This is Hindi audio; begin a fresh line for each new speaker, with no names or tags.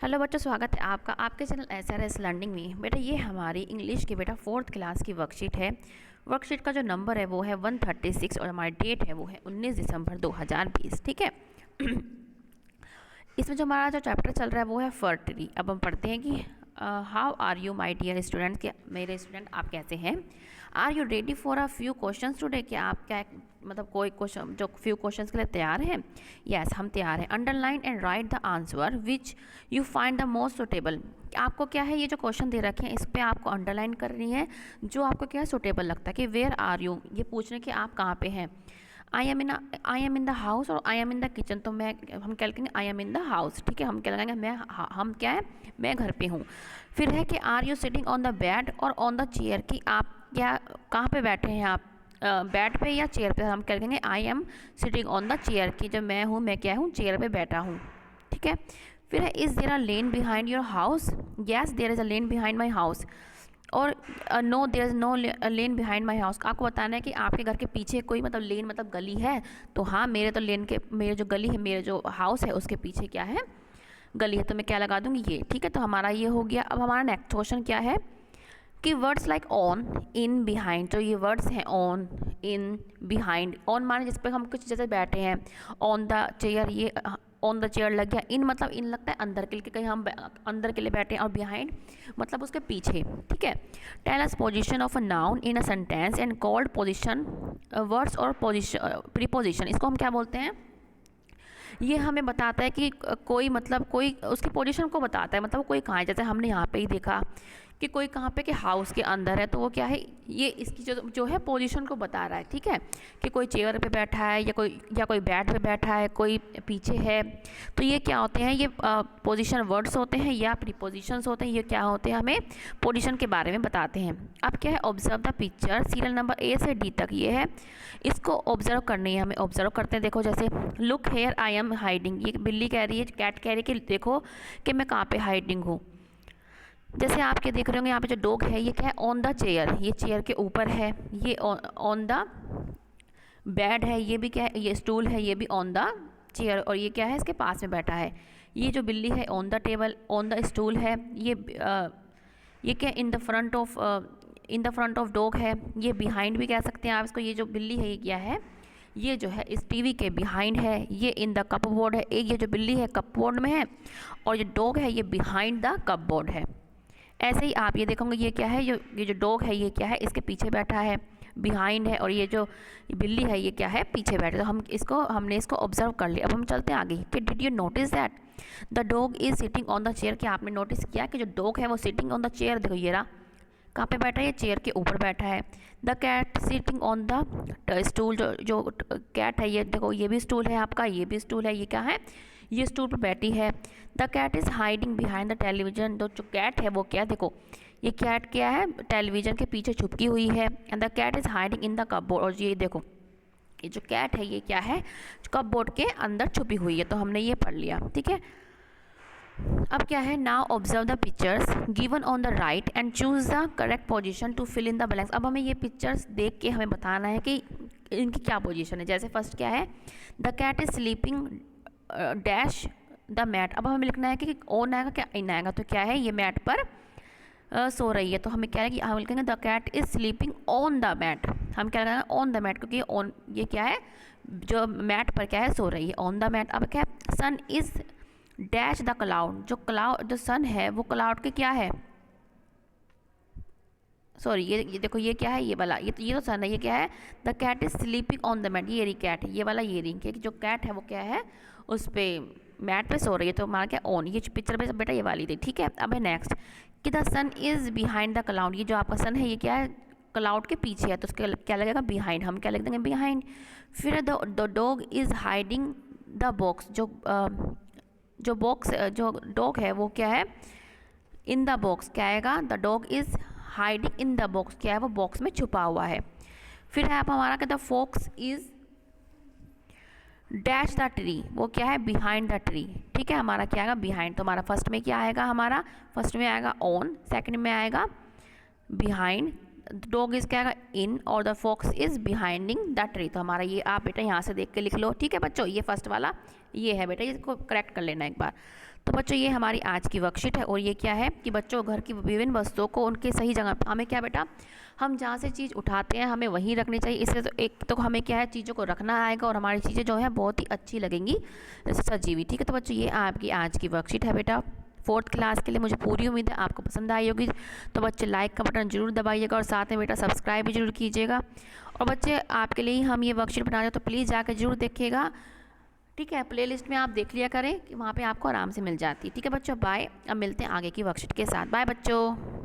हेलो बच्चों, स्वागत है आपका आपके चैनल SRS लर्निंग में। बेटा ये हमारी इंग्लिश की बेटा 4th क्लास की वर्कशीट है। वर्कशीट का जो नंबर है वो है 136 और हमारी डेट है वो है 19 दिसंबर 2020। ठीक है। इसमें जो हमारा जो चैप्टर चल रहा है वो है फर्टिलिटी। अब हम पढ़ते हैं कि how are you my dear student, के मेरे स्टूडेंट आप कैसे हैं। Are you ready for a few questions today, क्या आप क्या मतलब कोई क्वेश्चन जो फ्यू क्वेश्चंस के लिए तैयार हैं। यस हम तैयार हैं। Underline and right the answer which you find the most suitable. आपको क्या है, ये जो क्वेश्चन दे रखे हैं इस पर आपको अंडरलाइन करनी है जो आपको क्या सुटेबल लगता है। कि वेयर आर यू, ये पूछने कि आप कहाँ पे हैं। I am in the house और I am in the kitchen, तो हम क्या लिखेंगे, I am in the house. ठीक है, हम क्या लगाएंगे, हम क्या है, मैं घर पे हूँ। फिर है कि are you sitting on the bed और ऑन द चेयर, कि आप क्या कहाँ पे बैठे हैं, आप बेड पे या चेयर पे। हम क्या लिखेंगे, I am sitting on the chair, कि जो मैं हूँ, मैं क्या हूँ, चेयर पे बैठा हूँ। ठीक है। फिर है is there a lane behind your house. Yes there is a lane behind my house. और no there is no lane behind my house. आपको बताना है कि आपके घर के पीछे कोई मतलब लेन मतलब गली है। तो हाँ, मेरे तो लेन के, मेरे जो गली है, मेरे जो हाउस है उसके पीछे क्या है, गली है। तो मैं क्या लगा दूंगी, ये। ठीक है, तो हमारा ये हो गया। अब हमारा नेक्स्ट क्वेश्चन क्या है कि words like on, in, behind. तो ये वर्ड्स हैं ऑन, इन, बिहाइंड। ऑन माने जिस पर हम कुछ जैसे बैठे हैं, ऑन द चेयर, ये ऑन द चेयर लग गया। इन मतलब इन लगता है अंदर के लिए, कहीं हम अंदर के लिए बैठे हैं। और बिहाइंड मतलब उसके पीछे। ठीक है। Tell us position of a noun in a sentence and called position words और पोजीशन प्रीपोजिशन। इसको हम क्या बोलते हैं, ये हमें बताता है कि कोई मतलब कोई उसकी पोजीशन को बताता है, मतलब कोई कहाँ है। जैसे हमने यहाँ पे ही देखा कि कोई कहाँ पे, कि हाउस के अंदर है, तो वो क्या है, ये इसकी जो है पोजीशन को बता रहा है। ठीक है, कि कोई चेयर पे बैठा है या कोई बेड पे बैठा है, कोई पीछे है। तो ये क्या होते हैं, ये पोजीशन वर्ड्स होते हैं या प्रीपोजिशंस होते हैं। ये क्या होते हैं, हमें पोजीशन के बारे में बताते हैं। अब क्या है, observe the picture, serial number A से D तक ये है, इसको ऑब्जर्व करनी है हमें। ऑब्जर्व करते हैं। देखो जैसे look here I am hiding, ये बिल्ली कह रही है, कैट कह रही है कि देखो कि मैं कहाँ पे हाइडिंग हूँ। जैसे आपके देख रहे होंगे यहाँ पे जो डॉग है, ये क्या है, ऑन द चेयर, ये चेयर के ऊपर है। ये ऑन द बेड है, ये भी क्या है, ये स्टूल है, ये भी ऑन द चेयर, और ये क्या है, इसके पास में बैठा है। ये जो बिल्ली है on the table, on the stool है। ये क्या, in the front of dog है। ये बिहाइंड भी कह सकते हैं आप इसको। ये जो बिल्ली है ये क्या है, ये जो है इस टीवी के बिहाइंड है। ये इन द कपबोर्ड है। एक ये जो बिल्ली है कपबोर्ड में है, और ये डॉग है ये बिहाइंड द कपबोर्ड है। ऐसे ही आप ये देखोगे, ये क्या है, ये जो डॉग है ये क्या है, इसके पीछे बैठा है, बिहाइंड है। और ये जो बिल्ली है ये क्या है, पीछे बैठे। तो हमने इसको ऑब्जर्व कर लिया। अब हम चलते हैं आगे कि did you notice that the dog is sitting on the chair. क्या आपने नोटिस किया कि जो डॉग है वो सिटिंग ऑन द चेयर, देखो ये रहा, कहाँ पे बैठा है, ये चेयर के ऊपर बैठा है। The cat sitting on the stool, जो कैट है ये देखो, ये भी स्टूल है आपका, ये भी स्टूल है, ये क्या है, ये स्टूल पर बैठी है। The cat is hiding behind the television, तो जो कैट है वो क्या, देखो ये कैट क्या है, टेलीविजन के पीछे छुपकी हुई है। And the cat is hiding in the cupboard, और ये देखो ये जो कैट है ये क्या है, कपबोर्ड के अंदर छुपी हुई है। तो हमने ये पढ़ लिया। ठीक है। अब क्या है, now observe the pictures given on the right and choose the correct position to fill in the blanks. अब हमें ये पिक्चर्स देख के हमें बताना है कि इनकी क्या पोजीशन है। जैसे फर्स्ट क्या है, the cat is sleeping dash the mat. अब हमें लिखना है कि ऑन आएगा क्या इन आएगा, तो क्या है, ये मैट पर सो रही है। तो हमें क्या है कि हम लिखेंगे the cat is sleeping on the mat. हम क्या लगाएंगे, ऑन द मैट, क्योंकि ऑन ये क्या है, जो मैट पर क्या है, सो रही है, ऑन द मैट। अब क्या है, सन इज डैश द क्लाउड, जो सन है वो क्लाउड के क्या है, सॉरी ये देखो ये क्या है, ये वाला, ये तो सन है, ये क्या है, the cat is sleeping on the mat, ये रही कैट, ये वाला ये रही, जो कैट है वो क्या है, उस पर मैट पे सो रही है। तो हमारा क्या, ऑन, ये पिक्चर पे बेटा ये वाली थी। ठीक है। अब है नेक्स्ट कि the sun is behind the cloud, ये जो आपका सन है ये क्या है, क्लाउड के पीछे है, तो उसके क्या लगेगा, बिहाइंड। हम क्या लिख देंगे, बिहाइंड। फिर the dog is hiding the box, जो डॉग है वो क्या है, इन द बॉक्स, क्या आएगा, the dog is hiding in the box, क्या है, वो बॉक्स में छुपा हुआ है। फिर है आप हमारा कहता है fox is dash the tree, वो क्या है, बिहाइंड द ट्री। ठीक है, हमारा क्या आएगा, बिहाइंड। तो हमारा फर्स्ट में क्या आएगा, हमारा फर्स्ट में आएगा ऑन, सेकंड में आएगा बिहाइंड, डॉग इज क्या आएगा, इन, और the fox is behinding the tree. तो हमारा ये आप बेटा यहाँ से देख के लिख लो। ठीक है बच्चों, ये फर्स्ट वाला ये है बेटा, इसको करेक्ट कर लेना एक बार। तो बच्चों ये हमारी आज की वर्कशीट है और ये क्या है कि बच्चों घर की विभिन्न वस्तुओं को उनके सही जगह, हमें क्या बेटा, हम जहाँ से चीज़ उठाते हैं हमें वहीं रखनी चाहिए। इससे तो एक तो हमें क्या है, चीज़ों को रखना आएगा और हमारी चीज़ें जो है बहुत ही अच्छी लगेंगी, जैसे सजी हुई। ठीक है, तो बच्चों ये आपकी आज की वर्कशीट है बेटा 4th क्लास के लिए। मुझे पूरी उम्मीद है आपको पसंद आई होगी। तो बच्चे लाइक का बटन जरूर दबाइएगा और साथ में बेटा सब्सक्राइब भी जरूर कीजिएगा। और बच्चे आपके लिए हम ये वर्कशीट बना रहे तो प्लीज़ जाकर जरूर देखिएगा। ठीक है, प्लेलिस्ट में आप देख लिया करें कि वहाँ पे आपको आराम से मिल जाती है। ठीक है बच्चों, बाय। अब मिलते हैं आगे की वर्कशीट के साथ। बाय बच्चों।